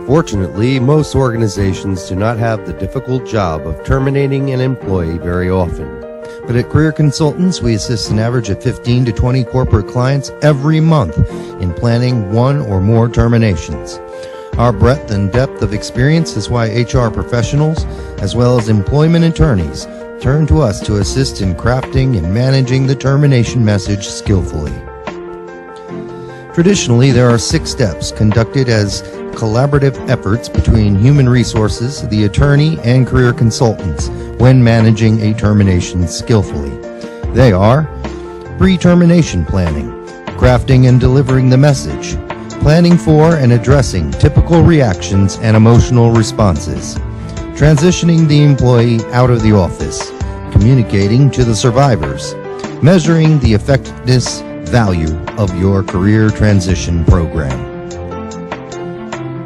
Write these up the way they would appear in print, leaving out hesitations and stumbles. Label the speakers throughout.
Speaker 1: Fortunately, most organizations do not have the difficult job of terminating an employee very often. But at Career Consultants, we assist an average of 15 to 20 corporate clients every month in planning one or more terminations. Our breadth and depth of experience is why HR professionals, as well as employment attorneys, turn to us to assist in crafting and managing the termination message skillfully. Traditionally, there are 6 steps conducted as collaborative efforts between human resources, the attorney, and career consultants when managing a termination skillfully. They are pre-termination planning, crafting and delivering the message, planning for and addressing typical reactions and emotional responses, transitioning the employee out of the office, communicating to the survivors, measuring the effectiveness value of your career transition program.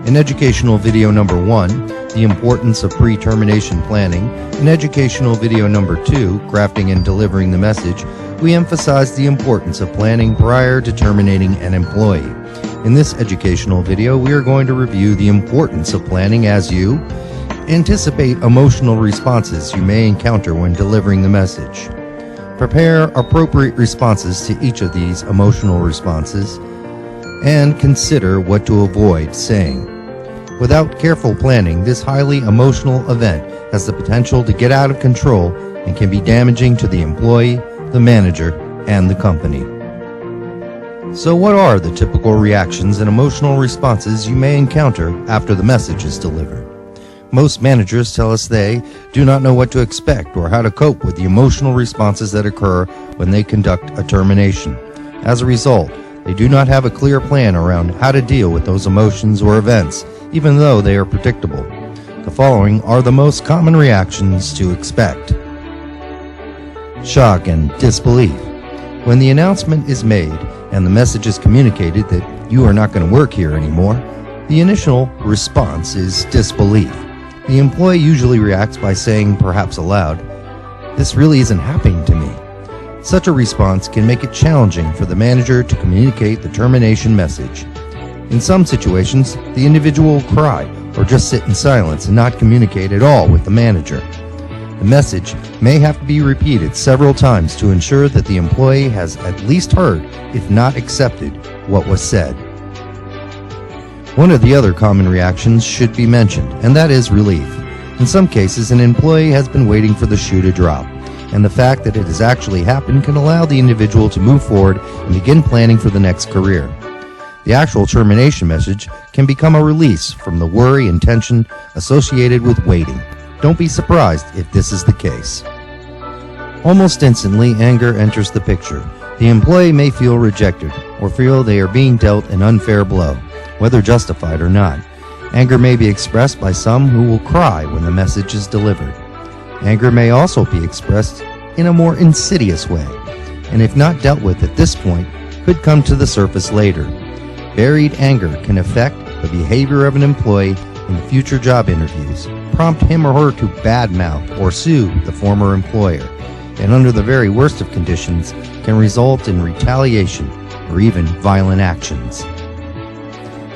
Speaker 1: In educational video number 1, the importance of pre-termination planning, in educational video number 2, crafting and delivering the message, we emphasize the importance of planning prior to terminating an employee. In this educational video, we are going to review the importance of planning as you anticipate emotional responses you may encounter when delivering the message. Prepare appropriate responses to each of these emotional responses, and consider what to avoid saying. Without careful planning, this highly emotional event has the potential to get out of control and can be damaging to the employee, the manager, and the company. So what are the typical reactions and emotional responses you may encounter after the message is delivered? Most managers tell us they do not know what to expect or how to cope with the emotional responses that occur when they conduct a termination. As a result, they do not have a clear plan around how to deal with those emotions or events, even though they are predictable. The following are the most common reactions to expect. Shock and disbelief. When the announcement is made and the message is communicated that you are not going to work here anymore, the initial response is disbelief. The employee usually reacts by saying, perhaps aloud, "This really isn't happening to me." Such a response can make it challenging for the manager to communicate the termination message. In some situations, the individual will cry or just sit in silence and not communicate at all with the manager. The message may have to be repeated several times to ensure that the employee has at least heard, if not accepted, what was said. One of the other common reactions should be mentioned, and that is relief. In some cases, an employee has been waiting for the shoe to drop, and the fact that it has actually happened can allow the individual to move forward and begin planning for the next career. The actual termination message can become a release from the worry and tension associated with waiting. Don't be surprised if this is the case. Almost instantly, anger enters the picture. The employee may feel rejected or feel they are being dealt an unfair blow, whether justified or not. Anger may be expressed by some who will cry when the message is delivered. Anger may also be expressed in a more insidious way, and if not dealt with at this point, could come to the surface later. Buried anger can affect the behavior of an employee in future job interviews, prompt him or her to badmouth or sue the former employer, and under the very worst of conditions, can result in retaliation or even violent actions.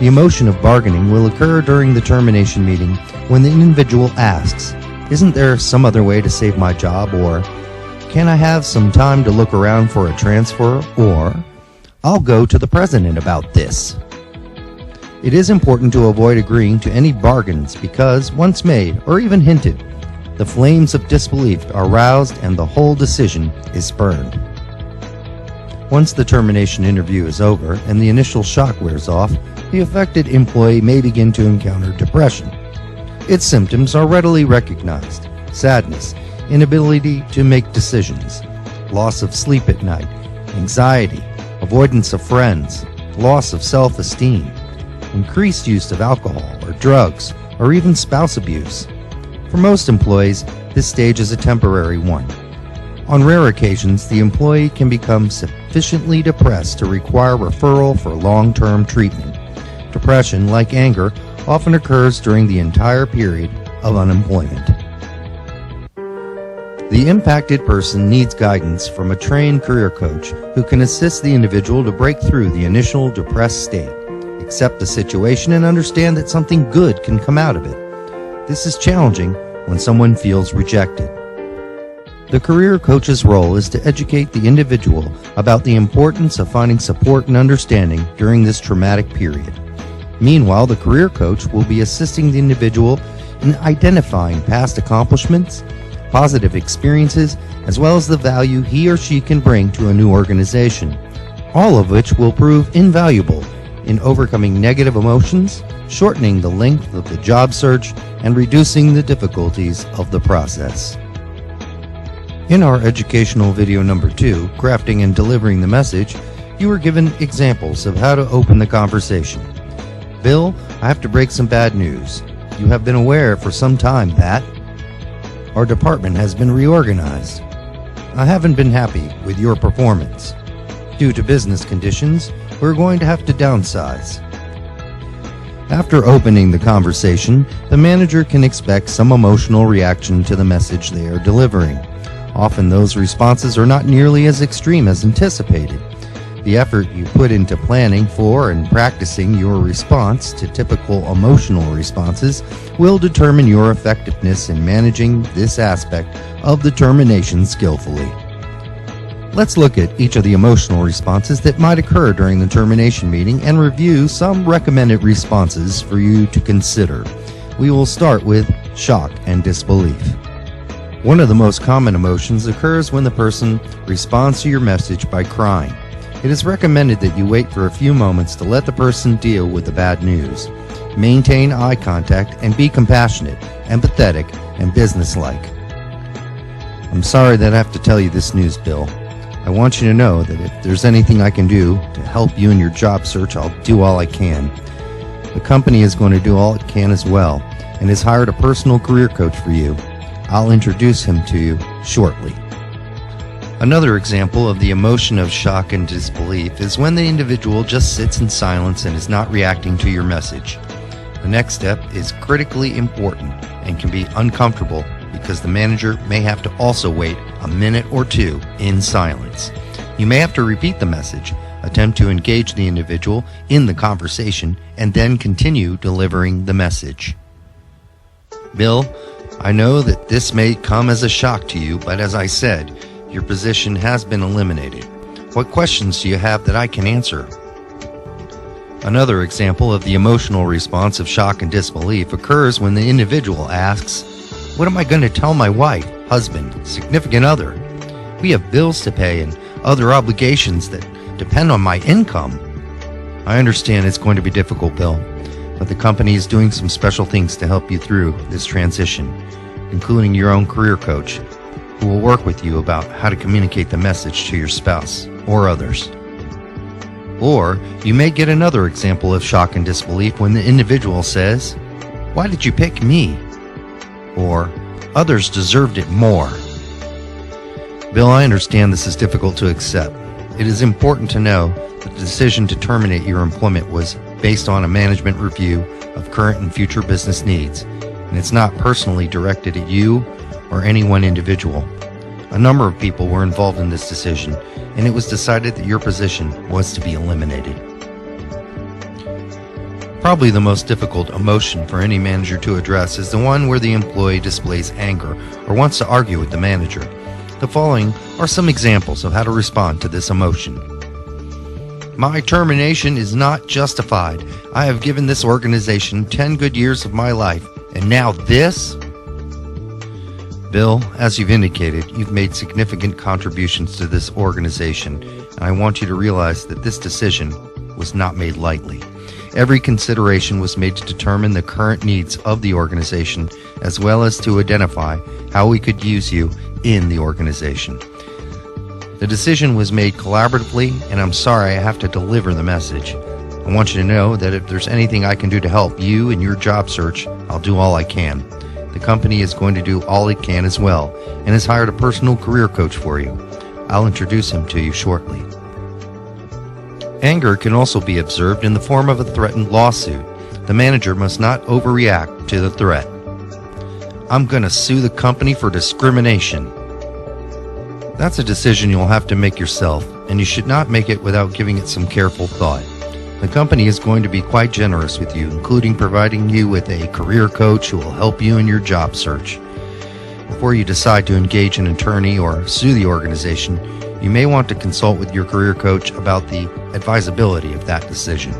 Speaker 1: The emotion of bargaining will occur during the termination meeting when the individual asks, "Isn't there some other way to save my job?" or "Can I have some time to look around for a transfer?" or "I'll go to the president about this." It is important to avoid agreeing to any bargains because, once made or even hinted, the flames of disbelief are roused and the whole decision is spurned. Once the termination interview is over and the initial shock wears off, the affected employee may begin to encounter depression. Its symptoms are readily recognized: sadness, inability to make decisions, loss of sleep at night, anxiety, avoidance of friends, loss of self-esteem, increased use of alcohol or drugs, or even spouse abuse. For most employees, this stage is a temporary one. On rare occasions, the employee can become sufficiently depressed to require referral for long-term treatment. Depression, like anger, often occurs during the entire period of unemployment. The impacted person needs guidance from a trained career coach who can assist the individual to break through the initial depressed state, accept the situation and understand that something good can come out of it. This is challenging when someone feels rejected. The career coach's role is to educate the individual about the importance of finding support and understanding during this traumatic period. Meanwhile, the career coach will be assisting the individual in identifying past accomplishments, positive experiences, as well as the value he or she can bring to a new organization, all of which will prove invaluable in overcoming negative emotions, shortening the length of the job search, and reducing the difficulties of the process. In our educational video number 2, Crafting and Delivering the Message, you were given examples of how to open the conversation. Bill, I have to break some bad news. You have been aware for some time that our department has been reorganized. I haven't been happy with your performance. Due to business conditions, we're going to have to downsize. After opening the conversation, the manager can expect some emotional reaction to the message they are delivering. Often those responses are not nearly as extreme as anticipated. The effort you put into planning for and practicing your response to typical emotional responses will determine your effectiveness in managing this aspect of the termination skillfully. Let's look at each of the emotional responses that might occur during the termination meeting and review some recommended responses for you to consider. We will start with shock and disbelief. One of the most common emotions occurs when the person responds to your message by crying. It is recommended that you wait for a few moments to let the person deal with the bad news. Maintain eye contact and be compassionate, empathetic, and businesslike. I'm sorry that I have to tell you this news, Bill. I want you to know that if there's anything I can do to help you in your job search, I'll do all I can. The company is going to do all it can as well and has hired a personal career coach for you. I'll introduce him to you shortly. Another example of the emotion of shock and disbelief is when the individual just sits in silence and is not reacting to your message. The next step is critically important and can be uncomfortable because the manager may have to also wait a minute or two in silence. You may have to repeat the message, attempt to engage the individual in the conversation, and then continue delivering the message. Bill, I know that this may come as a shock to you, but as I said, your position has been eliminated. What questions do you have that I can answer? Another example of the emotional response of shock and disbelief occurs when the individual asks, "What am I going to tell my wife, husband, significant other? We have bills to pay and other obligations that depend on my income." I understand it's going to be difficult, Bill, but the company is doing some special things to help you through this transition, including your own career coach, who will work with you about how to communicate the message to your spouse or others. Or you may get another example of shock and disbelief when the individual says, "Why did you pick me?" Or, "Others deserved it more." Bill, I understand this is difficult to accept. It is important to know that the decision to terminate your employment was based on a management review of current and future business needs, and it's not personally directed at you or any one individual. A number of people were involved in this decision, and it was decided that your position was to be eliminated. Probably the most difficult emotion for any manager to address is the one where the employee displays anger or wants to argue with the manager. The following are some examples of how to respond to this emotion. My termination is not justified. I have given this organization 10 good years of my life, and now this? Bill, as you've indicated, you've made significant contributions to this organization, and I want you to realize that this decision was not made lightly. Every consideration was made to determine the current needs of the organization, as well as to identify how we could use you in the organization. The decision was made collaboratively, and I'm sorry I have to deliver the message. I want you to know that if there's anything I can do to help you in your job search, I'll do all I can. The company is going to do all it can as well, and has hired a personal career coach for you. I'll introduce him to you shortly. Anger can also be observed in the form of a threatened lawsuit. The manager must not overreact to the threat. I'm going to sue the company for discrimination. That's a decision you'll have to make yourself, and you should not make it without giving it some careful thought. The company is going to be quite generous with you, including providing you with a career coach who will help you in your job search. Before you decide to engage an attorney or sue the organization, you may want to consult with your career coach about the advisability of that decision.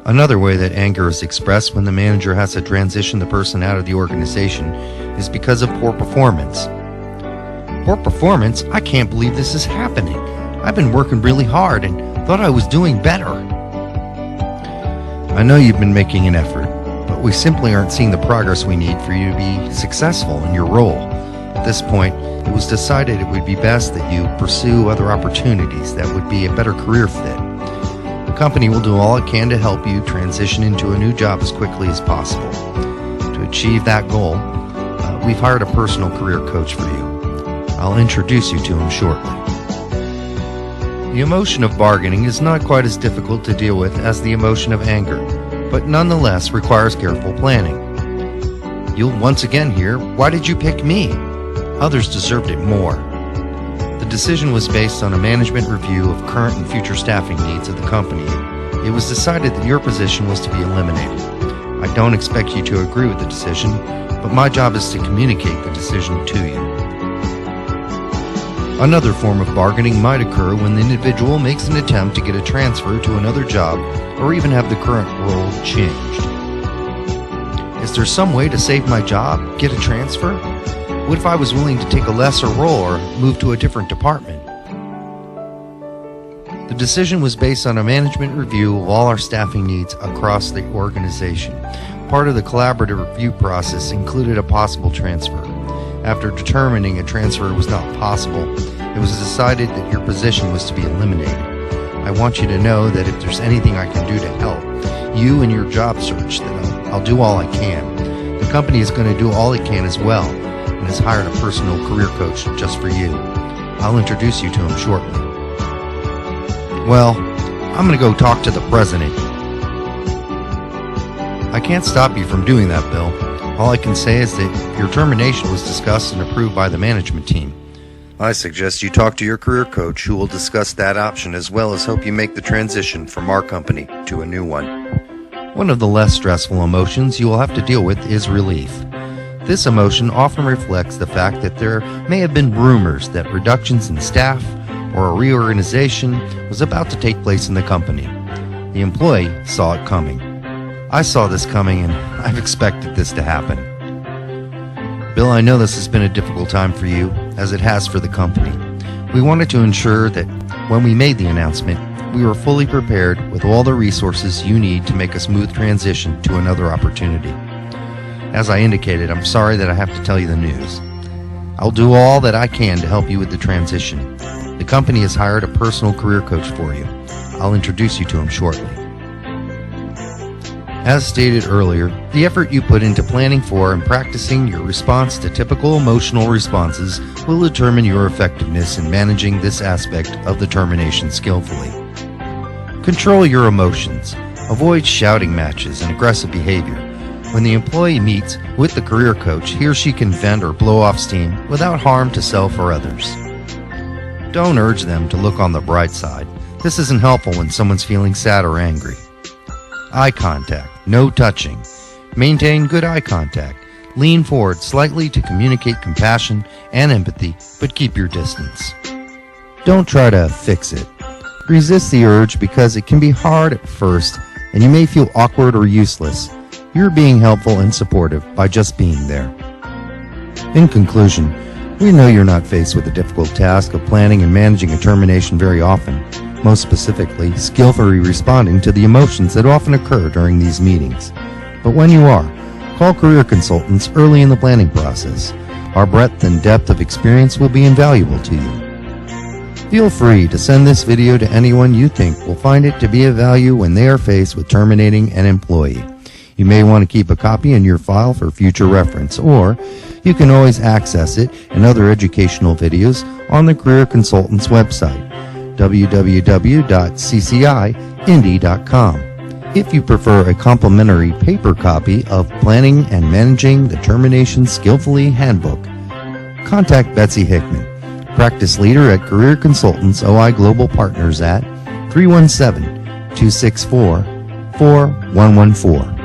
Speaker 1: Another way that anger is expressed when the manager has to transition the person out of the organization is because of poor performance. Poor performance? I can't believe this is happening. I've been working really hard and thought I was doing better. I know you've been making an effort, but we simply aren't seeing the progress we need for you to be successful in your role. At this point, it was decided it would be best that you pursue other opportunities that would be a better career fit. The company will do all it can to help you transition into a new job as quickly as possible. To achieve that goal, we've hired a personal career coach for you. I'll introduce you to him shortly. The emotion of bargaining is not quite as difficult to deal with as the emotion of anger, but nonetheless requires careful planning. You'll once again hear, "Why did you pick me? Others deserved it more." The decision was based on a management review of current and future staffing needs of the company. It was decided that your position was to be eliminated. I don't expect you to agree with the decision, but my job is to communicate the decision to you. Another form of bargaining might occur when the individual makes an attempt to get a transfer to another job or even have the current role changed. Is there some way to save my job, get a transfer? What if I was willing to take a lesser role or move to a different department? The decision was based on a management review of all our staffing needs across the organization. Part of the collaborative review process included a possible transfer. After determining a transfer was not possible, it was decided that your position was to be eliminated. I want you to know that if there's anything I can do to help you in your job search, then I'll do all I can. The company is going to do all it can as well, and has hired a personal career coach just for you. I'll introduce you to him shortly. Well, I'm going to go talk to the president. I can't stop you from doing that, Bill. All I can say is that your termination was discussed and approved by the management team. I suggest you talk to your career coach, who will discuss that option as well as help you make the transition from our company to a new one. One of the less stressful emotions you will have to deal with is relief. This emotion often reflects the fact that there may have been rumors that reductions in staff or a reorganization was about to take place in the company. The employee saw it coming. I saw this coming, and I've expected this to happen. Bill, I know this has been a difficult time for you, as it has for the company. We wanted to ensure that when we made the announcement, we were fully prepared with all the resources you need to make a smooth transition to another opportunity. As I indicated, I'm sorry that I have to tell you the news. I'll do all that I can to help you with the transition. The company has hired a personal career coach for you. I'll introduce you to him shortly. As stated earlier, the effort you put into planning for and practicing your response to typical emotional responses will determine your effectiveness in managing this aspect of the termination skillfully. Control your emotions. Avoid shouting matches and aggressive behavior. When the employee meets with the career coach, he or she can vent or blow off steam without harm to self or others. Don't urge them to look on the bright side. This isn't helpful when someone's feeling sad or angry. Eye contact, no touching. Maintain good eye contact. Lean forward slightly to communicate compassion and empathy, but keep your distance. Don't try to fix it. Resist the urge because it can be hard at first and you may feel awkward or useless. You're being helpful and supportive by just being there. In conclusion, we know you're not faced with the difficult task of planning and managing a termination very often. Most specifically, skillfully responding to the emotions that often occur during these meetings. But when you are, call career consultants early in the planning process. Our breadth and depth of experience will be invaluable to you. Feel free to send this video to anyone you think will find it to be of value when they are faced with terminating an employee. You may want to keep a copy in your file for future reference, or you can always access it and other educational videos on the Career Consultants website, www.cciindy.com. If you prefer a complimentary paper copy of Planning and Managing the Termination Skillfully Handbook, contact Betsy Hickman, practice leader at Career Consultants OI Global Partners at 317-264-4114.